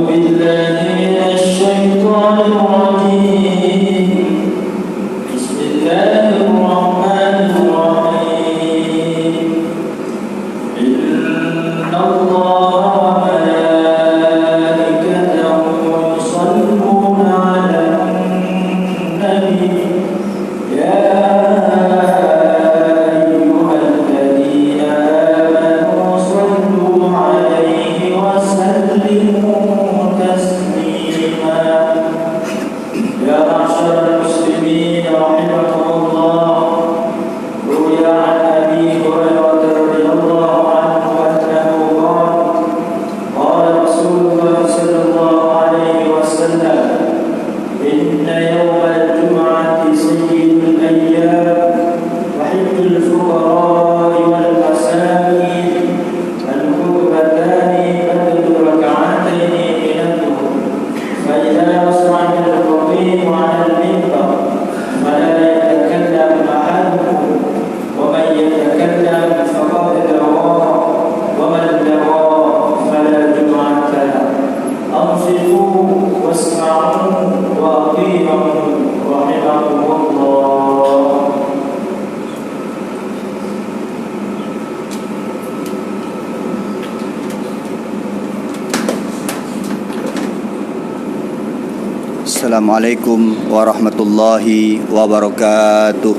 بالله من الشيطان الرجيم. بسم الله الرحمن الرحيم. إن الله وملائكته يصلون على النبي يا أيها الذين آمنوا صلوا عليه وسلموا تسليما. يا معشر المسلمين رحمكم الله، روي عن أبي هريرة رضي الله عنه أنه قال رسول الله صلى الله عليه وسلم: إن يوم الجمعة سيد الأيام وحب الفقراء والمساكين، الخطبتان بدل ركعتين من الظهر، فإذا صعد الخطيب على المنبر فلا يتكلم أحدكم، ومن يتكلم فقد لغى، ومن لغى فلا جمعة له. أنصتوا واسمعوا وأطيعوا رحمكم الله. Assalamualaikum warahmatullahi wabarakatuh.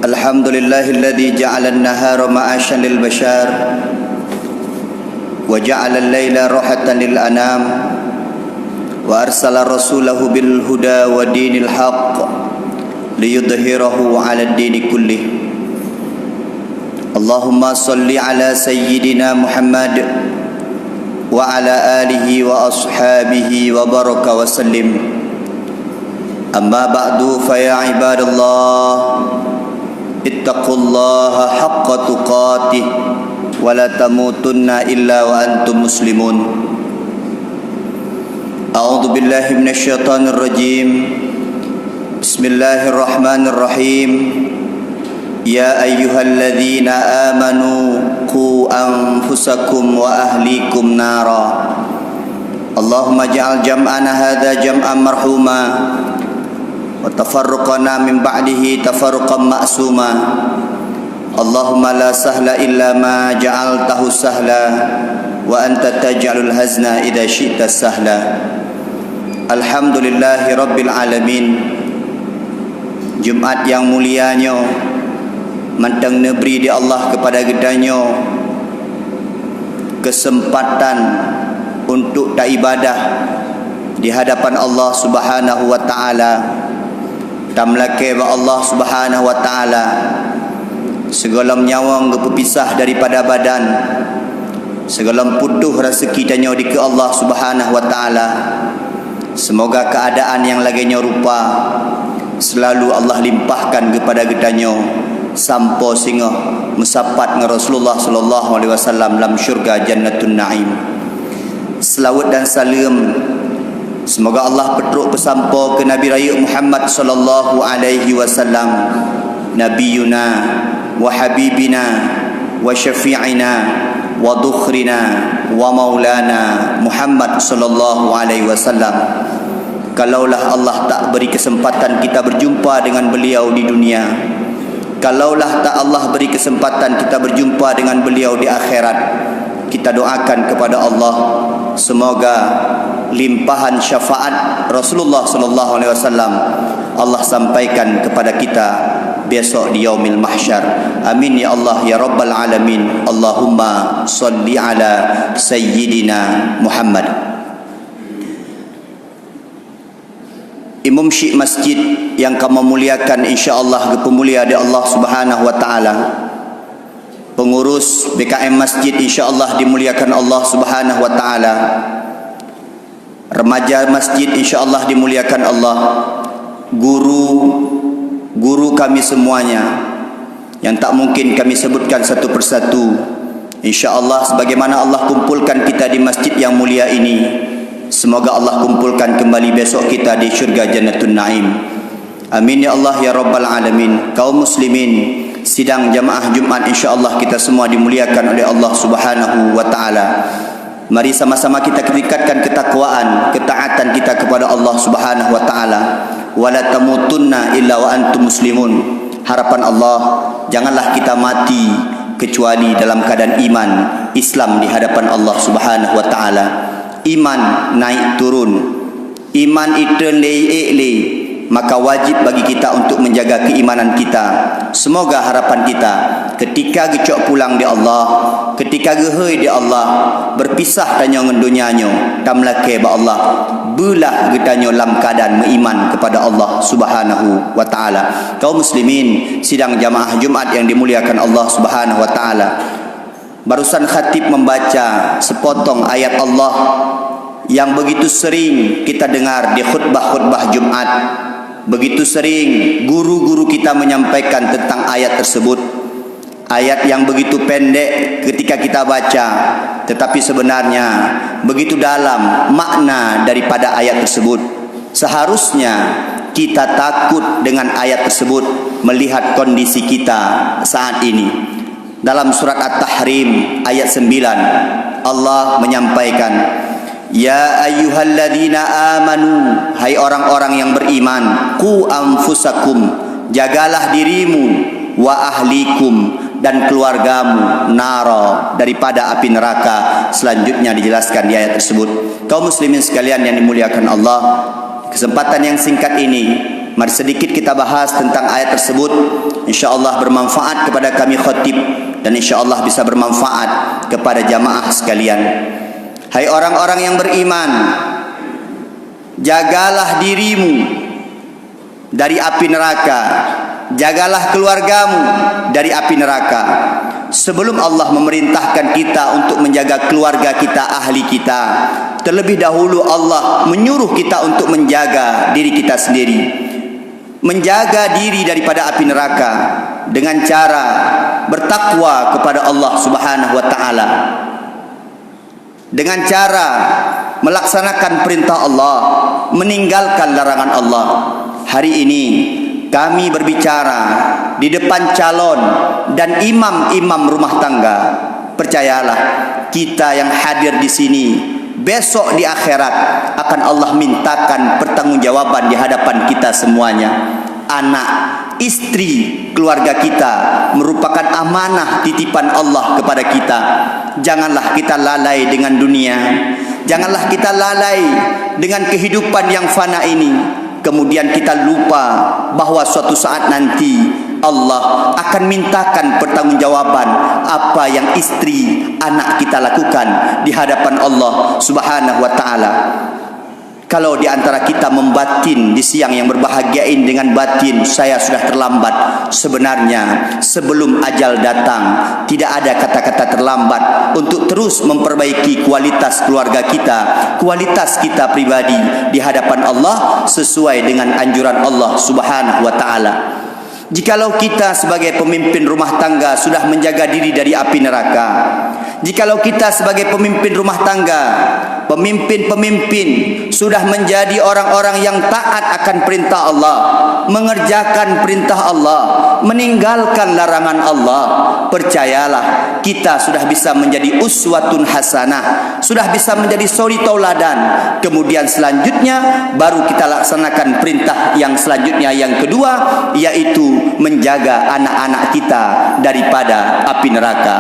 Alhamdulillahilladzi ja'ala an-nahara ma'asyan lil bashar wa ja'ala al-laila rahatan lil anam wa arsala rasulahu bil huda wa dinil haqq liyudhhirahu 'ala ad-dini kullih. Allahumma salli ala sayyidina Muhammad wa ala alihi wa ashabihi wa baraka wa sallim. Amma ba'du fa ya ibadallah ittaqullaha haqqa tuqatih wa la tamutunna illa wa antum muslimun. A'udzu billahi minasy syaithanir rajim. Bismillahirrahmanirrahim. Ya ayyuhalladzina amanu qu anfusakum wa ahlikum nara. Allahumma ja'al jam'ana hadza jam'an marhuma wa tafarruqana min ba'dihi tafarruqan ma'suma. Allahumma la sahla illa ma ja'altahu sahla wa anta taj'alul hazna idza syi'ta sahla. Alhamdulillahi rabbil alamin. Jumat yang mulianya mantang neberi di Allah kepada gedanya kesempatan untuk tak ibadah di hadapan Allah Subhanahu wa taala. Tamlake ba Allah Subhanahu wa taala segala nyawang berpisah daripada badan, segala putuh rezeki tanya di ke Allah Subhanahu wa taala. Semoga keadaan yang laginya rupa selalu Allah limpahkan kepada gedanya sampai singa musapat dengan Rasulullah sallallahu alaihi wasallam dalam syurga Jannatun Naim. Selawat dan salam semoga Allah petruk pesampo ke Nabi Raya Muhammad sallallahu alaihi wasallam, nabiyuna wa habibina wa syafi'ina wa dukhrina wa maulana Muhammad sallallahu alaihi wasallam. Kalaulah Allah tak beri kesempatan kita berjumpa dengan beliau di dunia, kalaulah tak Allah beri kesempatan kita berjumpa dengan beliau di akhirat, kita doakan kepada Allah semoga limpahan syafaat Rasulullah sallallahu alaihi wasallam Allah sampaikan kepada kita besok di yaumil mahsyar. Amin ya Allah ya rabbal alamin. Allahumma salli ala sayyidina Muhammad. Imam Syekh Masjid yang kamu muliakan insya-Allah kepemulia di Allah Subhanahu wa taala. Pengurus BKM Masjid insya-Allah dimuliakan Allah Subhanahu wa taala. Remaja masjid insya-Allah dimuliakan Allah. Guru kami semuanya yang tak mungkin kami sebutkan satu persatu. Insya-Allah sebagaimana Allah kumpulkan kita di masjid yang mulia ini, semoga Allah kumpulkan kembali besok kita di syurga Jannatun Naim. Amin ya Allah ya rabbal alamin. Kaum muslimin, sidang jamaah Jumat insya-Allah kita semua dimuliakan oleh Allah Subhanahu wa taala. Mari sama-sama kita tingkatkan ketakwaan, ketaatan kita kepada Allah Subhanahu wa taala. Wala tamutunna illa wa antum muslimun. Harapan Allah, janganlah kita mati kecuali dalam keadaan iman Islam di hadapan Allah Subhanahu wa taala. Iman naik turun, iman itu lei, maka wajib bagi kita untuk menjaga keimanan kita. Semoga harapan kita ketika gecok pulang di Allah, ketika gehoi di Allah, berpisah tanya dengan dunianya, tamlake ba Allah, belah getanya dalam keadaan beriman kepada Allah Subhanahu wa taala. Kaum muslimin, sidang jamaah Jumat yang dimuliakan Allah Subhanahu wa taala. Barusan khatib membaca sepotong ayat Allah yang begitu sering kita dengar di khutbah-khutbah Jumat. Begitu sering guru-guru kita menyampaikan tentang ayat tersebut. Ayat yang begitu pendek ketika kita baca, tetapi sebenarnya begitu dalam makna daripada ayat tersebut. Seharusnya kita takut dengan ayat tersebut melihat kondisi kita saat ini. Dalam surat At-Tahrim ayat 9 Allah menyampaikan, ya ayyuhalladzina amanu, hai orang-orang yang beriman, qu anfusakum, jagalah dirimu, wa ahlikum, dan keluargamu, nara, daripada api neraka. Selanjutnya dijelaskan di ayat tersebut. Kaum muslimin sekalian yang dimuliakan Allah, kesempatan yang singkat ini, mari sedikit kita bahas tentang ayat tersebut. InsyaAllah bermanfaat kepada kami khatib dan insyaAllah bisa bermanfaat kepada jamaah sekalian. Hai orang-orang yang beriman, jagalah dirimu dari api neraka, jagalah keluargamu dari api neraka. Sebelum Allah memerintahkan kita untuk menjaga keluarga kita, ahli kita, terlebih dahulu Allah menyuruh kita untuk menjaga diri kita sendiri, menjaga diri daripada api neraka dengan cara bertakwa kepada Allah Subhanahu wa taala, dengan cara melaksanakan perintah Allah, meninggalkan larangan Allah. Hari ini kami berbicara di depan calon dan imam-imam rumah tangga. Percayalah, kita yang hadir di sini besok di akhirat akan Allah mintakan pertanggungjawaban di hadapan kita semuanya. Anak, istri, keluarga kita merupakan amanah titipan Allah kepada kita. Janganlah kita lalai dengan dunia, janganlah kita lalai dengan kehidupan yang fana ini. Kemudian kita lupa bahawa suatu saat nanti Allah akan mintakan pertanggungjawaban apa yang istri, anak kita lakukan di hadapan Allah Subhanahu wa taala. Kalau di antara kita membatin di siang yang berbahagiain dengan batin, saya sudah terlambat. Sebenarnya sebelum ajal datang, tidak ada kata-kata terlambat untuk terus memperbaiki kualitas keluarga kita, kualitas kita pribadi di hadapan Allah sesuai dengan anjuran Allah Subhanahu wa taala. Jikalau kita sebagai pemimpin rumah tangga sudah menjaga diri dari api neraka, jikalau kita sebagai pemimpin rumah tangga, pemimpin-pemimpin sudah menjadi orang-orang yang taat akan perintah Allah, mengerjakan perintah Allah, meninggalkan larangan Allah, percayalah kita sudah bisa menjadi uswatun hasanah, sudah bisa menjadi suri tauladan. Kemudian selanjutnya baru kita laksanakan perintah yang selanjutnya, yang kedua, yaitu menjaga anak-anak kita daripada api neraka.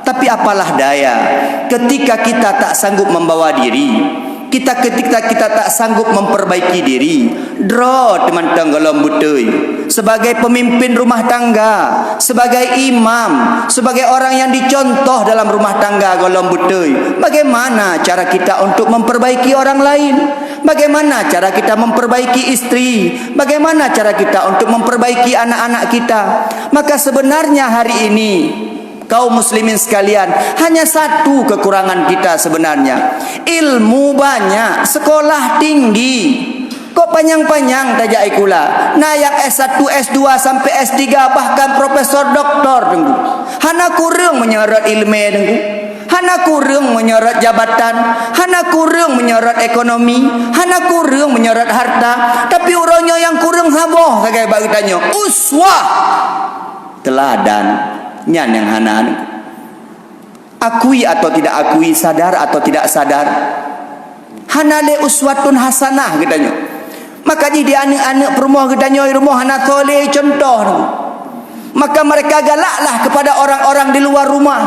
Tapi apalah daya ketika kita tak sanggup membawa diri, ketika kita tak sanggup memperbaiki diri. Draw teman tanggalam butui. Sebagai pemimpin rumah tangga, sebagai imam, sebagai orang yang dicontoh dalam rumah tangga golong butui, bagaimana cara kita untuk memperbaiki orang lain? Bagaimana cara kita memperbaiki istri? Bagaimana cara kita untuk memperbaiki anak-anak kita? Maka sebenarnya hari ini kaum muslimin sekalian, hanya satu kekurangan kita sebenarnya. Ilmu banyak, sekolah tinggi, kok panjang-panjang tajak ikula. Nayak S1, S2 sampai S3, bahkan profesor doktor tunggu. Hana kurang menyorot ilmu tunggu. Hana kurang menyorot jabatan, hana kurang menyorot ekonomi, hana kurang menyorot harta. Tapi orangnya yang kurang saboh kayak bagi tanya. Uswah, teladan. Nyan yang hanan. Akui atau tidak akui, sadar atau tidak sadar, hanale uswatun hasanah katanya. Maka di anak-anak rumah katanya, rumah anak soleh contoh. Maka mereka galaklah kepada orang-orang di luar rumah,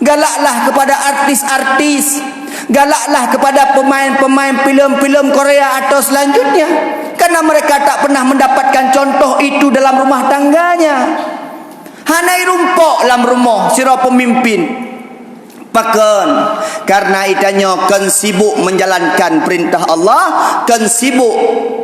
galaklah kepada artis-artis, galaklah kepada pemain-pemain filem-filem Korea atau selanjutnya, karena mereka tak pernah mendapatkan contoh itu dalam rumah tangganya. Hanai rumpok dalam rumah sira pemimpin. Pakan karena itanya kan sibuk menjalankan perintah Allah, kan sibuk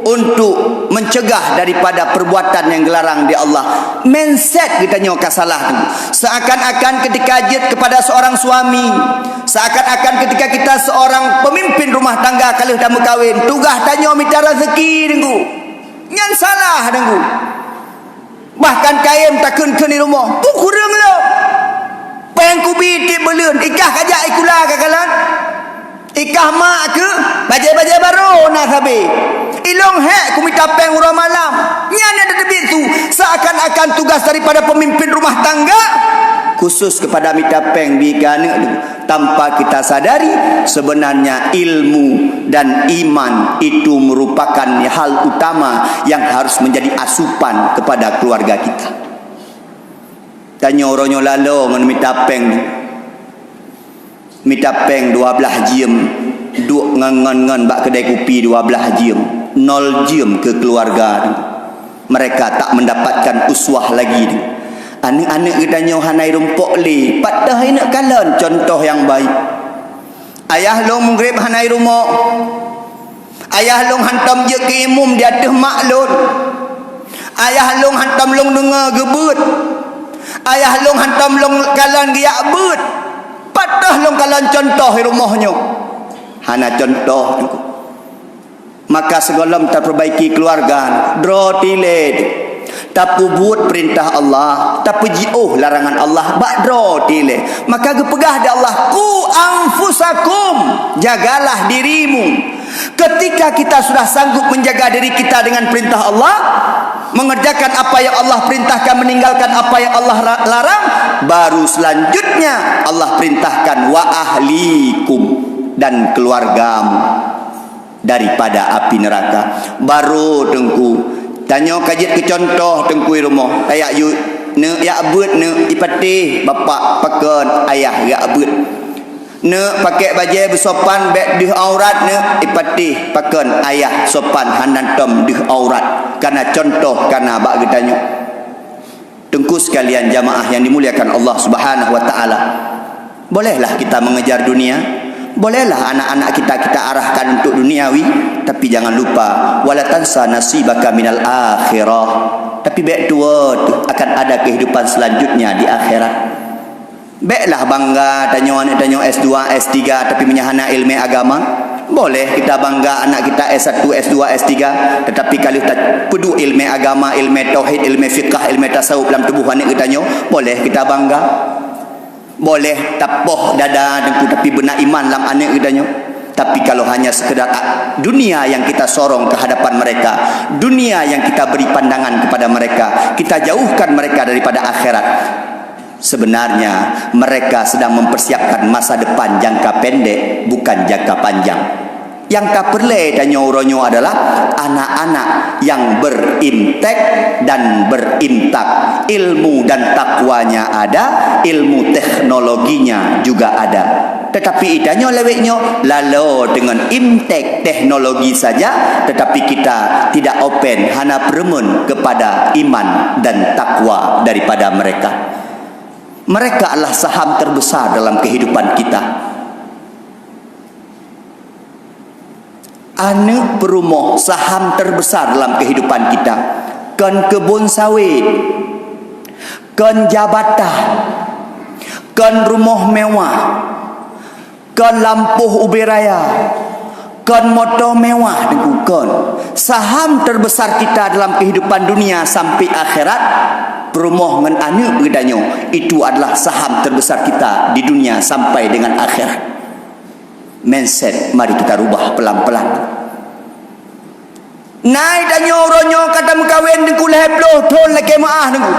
untuk mencegah daripada perbuatan yang dilarang di Allah. Mindset kitanya kasalah tu. Seakan-akan ketika jid kepada seorang suami, seakan-akan ketika kita seorang pemimpin rumah tangga kalau dah berkahwin, tugas tanya minta rezeki dengku. Nyan salah dengku. Bahkan kain takun ke di rumah tu kurang lah. Pengku bidik belun ikah kajak ikulah kakalan. Ikah mak ke bajai-bajai baru nak sabi. Ilong hek ku minta peng urang malam. Nyan ada debit tu seakan-akan tugas daripada pemimpin rumah tangga khusus kepada minta peng bigana, tanpa kita sadari sebenarnya ilmu dan iman itu merupakan hal utama yang harus menjadi asupan kepada keluarga kita. Tanya orangnya lalu dengan minta peng 12 jam, duk ngan bak kedai kopi 12 jam. nol jam ke keluarga. Mereka tak mendapatkan uswah lagi. Anak-anak gedanya hanai rumpok li, patah nak kalan contoh yang baik. Ayah long menggrib hanai rumah. Ayah long hantam je ke imum di atas maklun. Ayah long hantam long dengar gebut. Ayah long hantam long kalan giak but. Patah long kalan contoh rumahnya. Hana contoh. Maka segolam terperbaiki keluarga. Draw tiled. Tapi buat perintah Allah, tapi jauh larangan Allah, bakdro tile. Maka gepegah da Allah, ku anfusakum, jagalah dirimu. Ketika kita sudah sanggup menjaga diri kita dengan perintah Allah, mengerjakan apa yang Allah perintahkan, meninggalkan apa yang Allah larang, baru selanjutnya Allah perintahkan wa ahlikum, dan keluargamu daripada api neraka. Baru dengku tanya kajit ke contoh tengkui rumah. Kayak you ne ya abut ne ipatih bapak pakan ayah ya abut. Ne pakai baju bersopan beg dih aurat ne ipatih pakan ayah sopan hanantom dih aurat. Karena contoh karena bak getanya. Tengku sekalian jamaah yang dimuliakan Allah Subhanahu wa taala. Bolehlah kita mengejar dunia. Bolehlah anak-anak kita arahkan untuk duniawi, tapi jangan lupa wala tansa nasibaka minal akhirah. Tapi baik tua tu akan ada kehidupan selanjutnya di akhirat. Baiklah bangga tanya S2, S3 tapi menyahana ilmu agama. Boleh kita bangga anak kita S1, S2, S3, tetapi kalau tak pedu ilmu agama, ilmu tauhid, ilmu fiqh, ilmu tasawuf dalam tubuh anak kita boleh kita bangga. Boleh tapoh dada dengku tapi benar iman dalam anak gedanya. Tapi kalau hanya sekedar dunia yang kita sorong ke hadapan mereka, dunia yang kita beri pandangan kepada mereka, kita jauhkan mereka daripada akhirat, sebenarnya mereka sedang mempersiapkan masa depan jangka pendek, bukan jangka panjang. Yang tak perlu dan nyoronyo adalah anak-anak yang berintek dan berintak. Ilmu dan takwanya ada, ilmu teknologinya juga ada. Tetapi idanyo leweknya lalu dengan imtek teknologi saja, tetapi kita tidak open, hana peremun kepada iman dan takwa daripada mereka. Mereka adalah saham terbesar dalam kehidupan kita. Anak perumah saham terbesar dalam kehidupan kita. Kan kebun sawit, kan jabatan, kan rumah mewah, kan lampu ubi raya, kan motor mewah, kan saham terbesar kita dalam kehidupan dunia sampai akhirat. Perumah dengan anak gedanya itu adalah saham terbesar kita di dunia sampai dengan akhirat. Mindset mari kita rubah pelan-pelan. Naik dan nyoronyo kata mengkawin dengku lehebloh ton leke maah dengku.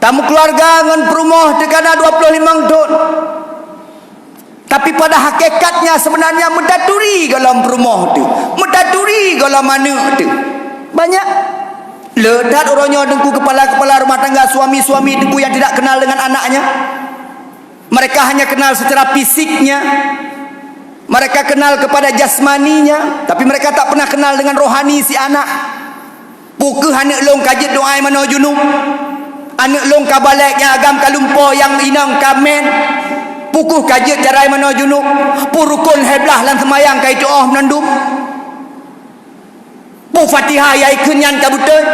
Tamu keluarga dengan perumah dekana 25 ton. Tapi pada hakikatnya sebenarnya mendaturi dalam perumah tu. Mendaturi dalam mana tu. Banyak ledat orangnya dengku kepala-kepala rumah tangga, suami-suami dengku yang tidak kenal dengan anaknya. Mereka hanya kenal secara fisiknya. Mereka kenal kepada jasmaninya, tapi mereka tak pernah kenal dengan rohani si anak. Pukul anak long kajet doa mana junub. Anak long kabaleknya agam kalumpo yang inang kamen. Pukul kajet jarai mana junub. Purukun heblah lan semayang kai doa menandum. Pu Fatihah yai kenyan kabuteun.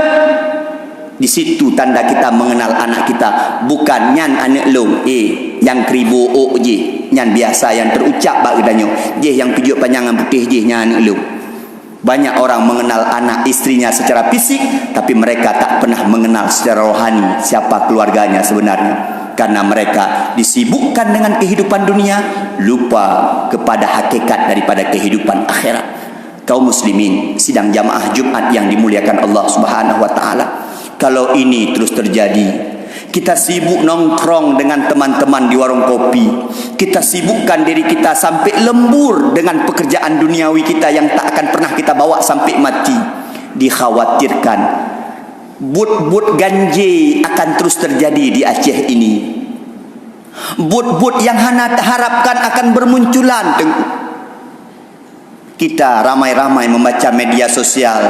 Di situ tanda kita mengenal anak kita, bukan nyan anak long yang kribo o je, nyan biasa yang terucap bak gedanyo je yang pijuk panjangan putih je nyan anak long. Banyak orang mengenal anak istrinya secara fisik, tapi mereka tak pernah mengenal secara rohani siapa keluarganya sebenarnya, karena mereka disibukkan dengan kehidupan dunia, lupa kepada hakikat daripada kehidupan akhirat. Kaum muslimin sidang jamaah Jumat yang dimuliakan Allah Subhanahu wa taala, kalau ini terus terjadi, kita sibuk nongkrong dengan teman-teman di warung kopi, kita sibukkan diri kita sampai lembur dengan pekerjaan duniawi kita yang tak akan pernah kita bawa sampai mati, dikhawatirkan but-but ganje akan terus terjadi di Aceh ini. But-but yang hana harapkan akan bermunculan. Kita ramai-ramai membaca media sosial.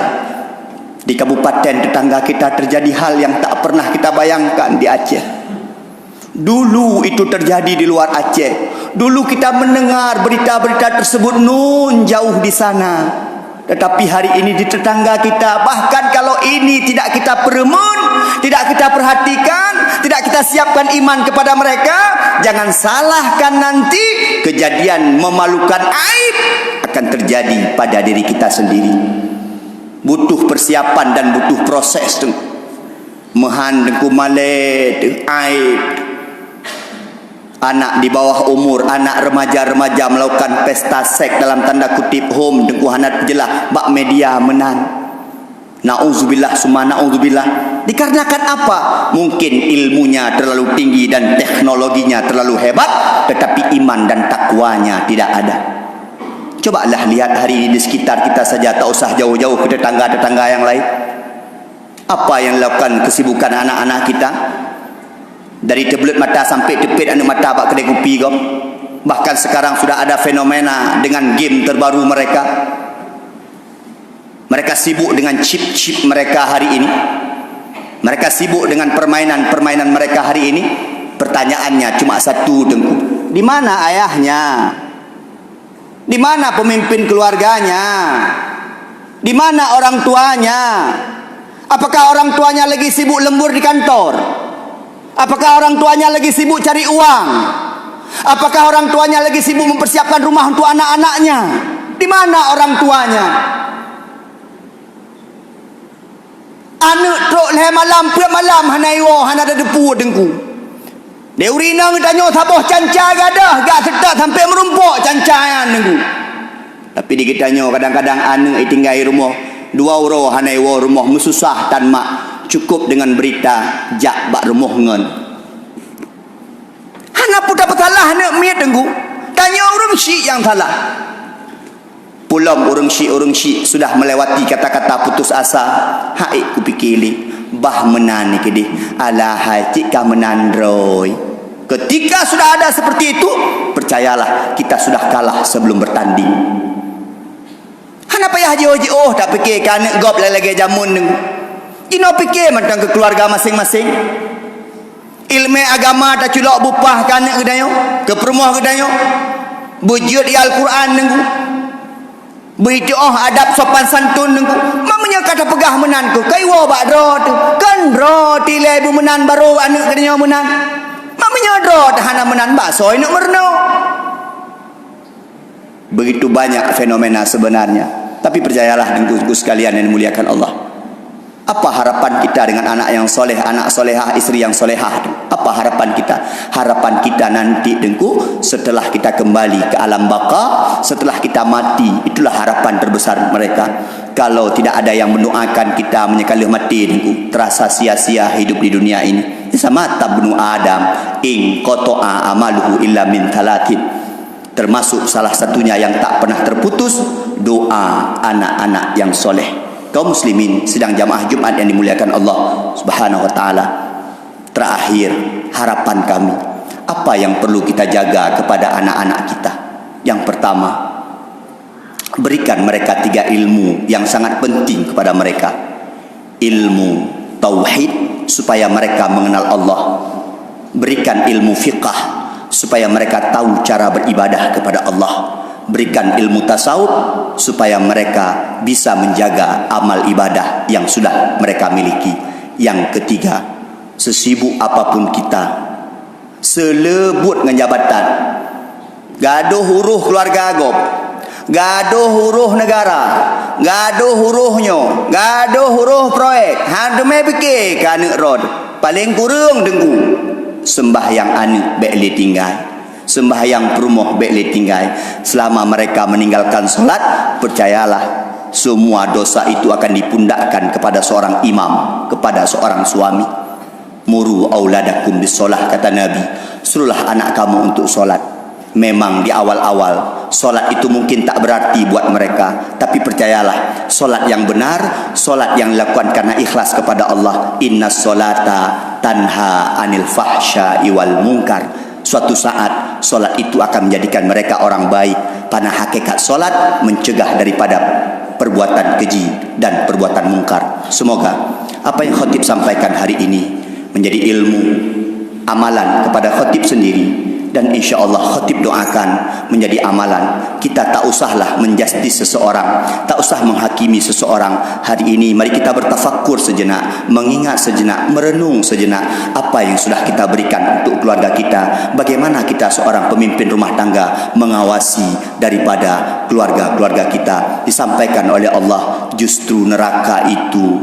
Di kabupaten tetangga kita terjadi hal yang tak pernah kita bayangkan di Aceh. Dulu itu terjadi di luar Aceh. Dulu kita mendengar berita-berita tersebut nun jauh di sana. Tetapi hari ini di tetangga kita, bahkan kalau ini tidak kita peremun, tidak kita perhatikan, tidak kita siapkan iman kepada mereka, jangan salahkan nanti kejadian memalukan aib akan terjadi pada diri kita sendiri. Butuh persiapan dan butuh proses tu. Mehan dengku male aib. Anak di bawah umur, anak remaja-remaja melakukan pesta seks dalam tanda kutip home dengku hanat jelah bak media menan. Nauzubillah summa nauzubillah. Dikarenakan apa? Mungkin ilmunya terlalu tinggi dan teknologinya terlalu hebat, tetapi iman dan takwanya tidak ada. Cobalah lihat hari ini di sekitar kita saja, tak usah jauh-jauh ke tetangga-tetangga yang lain. Apa yang dilakukan kesibukan anak-anak kita? Dari tebelit mata sampai tepit anak mata bak kedai kopi kau. Bahkan sekarang sudah ada fenomena dengan game terbaru mereka. Mereka sibuk dengan chip-chip mereka hari ini. Mereka sibuk dengan permainan-permainan mereka hari ini. Pertanyaannya cuma satu, dengku. Di mana ayahnya? Di mana pemimpin keluarganya? Di mana orang tuanya? Apakah orang tuanya lagi sibuk lembur di kantor? Apakah orang tuanya lagi sibuk cari uang? Apakah orang tuanya lagi sibuk mempersiapkan rumah untuk anak-anaknya? Di mana orang tuanya? Anak truk leh malam, pulang malam hanai wo hana ada depu dengku. Deuri nang tanya saboh canca gadah, gak setak sampai merumpuk cancayan dengku. Tapi dikitanya kadang-kadang anak tinggal rumah 2 euro hanai wo rumah mesusah tan mak, cukup dengan berita jak bak rumah ngen. Hana pun dapat salah anak miat dengku. Tanya orang syik yang salah. Pulang orang syik sudah melewati kata-kata putus asa. Hai ku pikir bah menan ni kedi. Alah cik ka menan roy. Ketika sudah ada seperti itu, percayalah kita sudah kalah sebelum bertanding. Hana payah haji tak fikir kan gop lagi jamun neng. Ino fikir tentang ke keluarga masing-masing. Ilmu agama tak culok bupah kan kedayo, ke perumah kedayo. Bujud Al-Quran nengku. Berdoa adab sopan santun nengku. Mamanya kata pegah menanku. Kaiwa bak dro tu. Kan dro tile bu menan baru anak kedayo menan. Mamanya dro hana menan bakso ini merno. Begitu banyak fenomena sebenarnya. Tapi percayalah nengku sekalian yang dimuliakan Allah. Apa harapan kita dengan anak yang soleh, anak solehah, istri yang solehah? Apa harapan kita? Harapan kita nanti dengku setelah kita kembali ke alam baka, setelah kita mati, itulah harapan terbesar mereka. Kalau tidak ada yang mendoakan kita menyekali mati dengku, terasa sia-sia hidup di dunia ini. Sama tabnu Adam ing qata'a amaluhu illa min thalathin. Termasuk salah satunya yang tak pernah terputus, doa anak-anak yang soleh. Kaum muslimin sedang jamaah Jumat yang dimuliakan Allah Subhanahu wa taala. Terakhir, harapan kami, apa yang perlu kita jaga kepada anak-anak kita? Yang pertama, berikan mereka 3 ilmu yang sangat penting kepada mereka. Ilmu tauhid supaya mereka mengenal Allah. Berikan ilmu fiqh supaya mereka tahu cara beribadah kepada Allah. Berikan ilmu tasawuf supaya mereka bisa menjaga amal ibadah yang sudah mereka miliki. Yang ketiga, sesibuk apapun kita, selebut dengan jabatan, gaduh huruh keluarga agop, gaduh huruh negara, gaduh huruhnya, gaduh huruh proyek, hademe fikir ke anak rod, paling kurang dengku sembahyang anak beli tinggal, sembahyang perumah beli tinggal. Selama mereka meninggalkan solat, percayalah semua dosa itu akan dipundakkan kepada seorang imam, kepada seorang suami. Muru auladakum bisolah, kata Nabi, suruhlah anak kamu untuk solat. Memang di awal-awal solat itu mungkin tak berarti buat mereka, tapi percayalah, solat yang benar, solat yang dilakukan karena ikhlas kepada Allah. Inna solata tanha anil fahsya'i wal munkar. Suatu saat solat itu akan menjadikan mereka orang baik. Karena hakikat solat mencegah daripada perbuatan keji dan perbuatan mungkar. Semoga apa yang khatib sampaikan hari ini menjadi ilmu, amalan kepada khatib sendiri. Dan insya Allah khatib doakan menjadi amalan. Kita tak usahlah menjustis seseorang, tak usah menghakimi seseorang. Hari ini mari kita bertafakkur sejenak, mengingat sejenak, merenung sejenak apa yang sudah kita berikan untuk keluarga kita. Bagaimana kita seorang pemimpin rumah tangga mengawasi daripada keluarga-keluarga kita. Disampaikan oleh Allah, justru neraka itu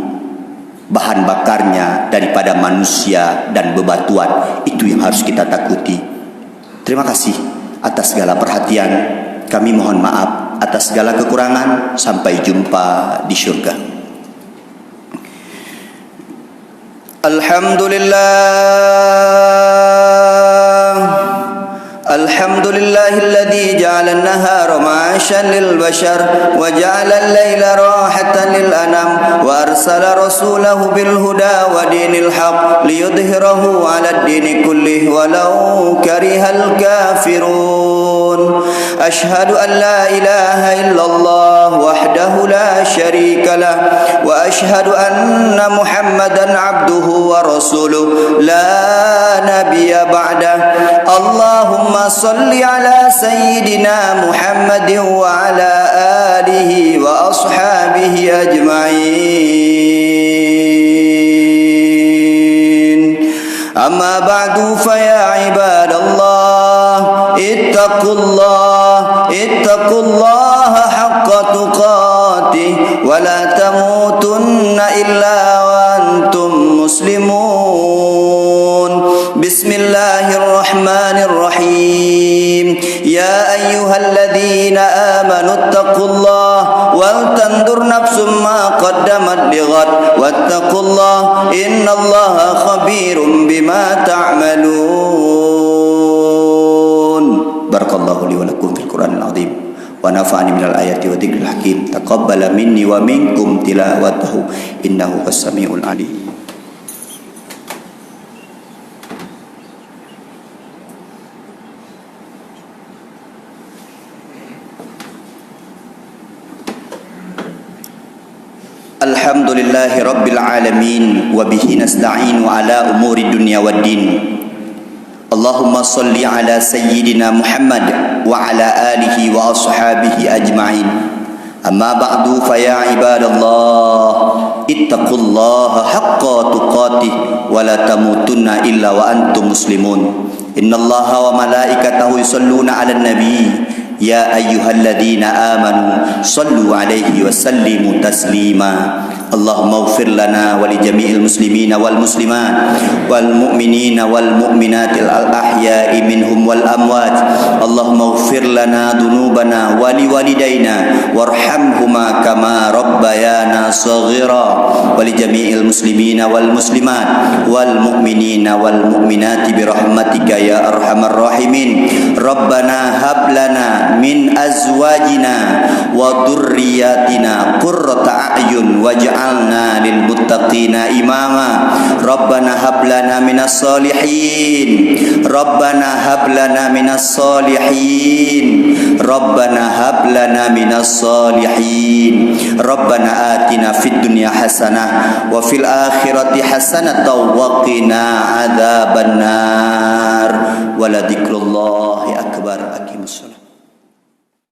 bahan bakarnya daripada manusia dan bebatuan. Itu yang harus kita takuti. Terima kasih atas segala perhatian. Kami mohon maaf atas segala kekurangan. Sampai jumpa di syurga. Alhamdulillahilladzi ja'ala an-nahara ma'asyan lil bashar wa ja'ala al-laila rahatan lil anam wa arsala rasulahu bil huda wa dinil haq liyudhhirahu 'ala ad-dini kullih walau karihal kafirun. Ashhadu an la ilaha illallah wahdahu la syarika lah wa ashhadu anna Muhammadan 'abduhu wa rasuluh la nabiyya ba'dah. Allahumma salli ala sayyidina Muhammadin wa ala alihi wa ashabihi ajma'in. Amma ba'du fa ya ibadallah ittaqullaha haqqa tuqatih wa la tamutunna illa wa antum muslimun. Bismillahirrahmanirrahim. Ya ayyuhalladzina amanu ittaqullaha wal tandur nafsum ma qaddamat lighad wattaqullaha innallaha khabirum bima ta'malun. Barakallahu li wa lakum fil Qur'anil azim wa nafa'ani minal ayati wa dzikril hakim. Taqabbala minni wa minkum tilawatahu innahu as-sami'ul alim. Alhamdulillahi rabbil alamin wa bihi nasta'inu ala umuri dunya waddin. Allahumma salli ala sayyidina Muhammad wa ala alihi wa ashabihi ajma'in. Amma ba'du fa ya ibadallah ittaqullaha haqqa tuqatih wa la tamutunna illa wa antum muslimun. Innallaha wa malaikatahu yusalluna 'alan nabi. Ya ayyuhalladzina amanu sallu alaihi wa sallimu taslima. Allahumma ighfir lana wa li jami'il muslimina wal muslimat wal mu'minina wal mu'minatil ahya'i minhum wal amwat. Allahumma ighfir lana dhunubana wa li walidayna warhamhuma kama rabbayana shaghira wa li jami'il muslimina wal muslimat wal mu'minina wal mu'minati bi rahmatika ya arhamar rahimin. Rabbana hab lana min azwajina wa dhurriyyatina qurrata a'yun waj'alna lil muttaqina imama. Rabbana hab lana minas solihin. Rabbana hab lana minas solihin. Rabbana hab lana minas solihin. Rabbana atina fid dunya hasanah wa fil akhirati hasanah wa qina adzabannar.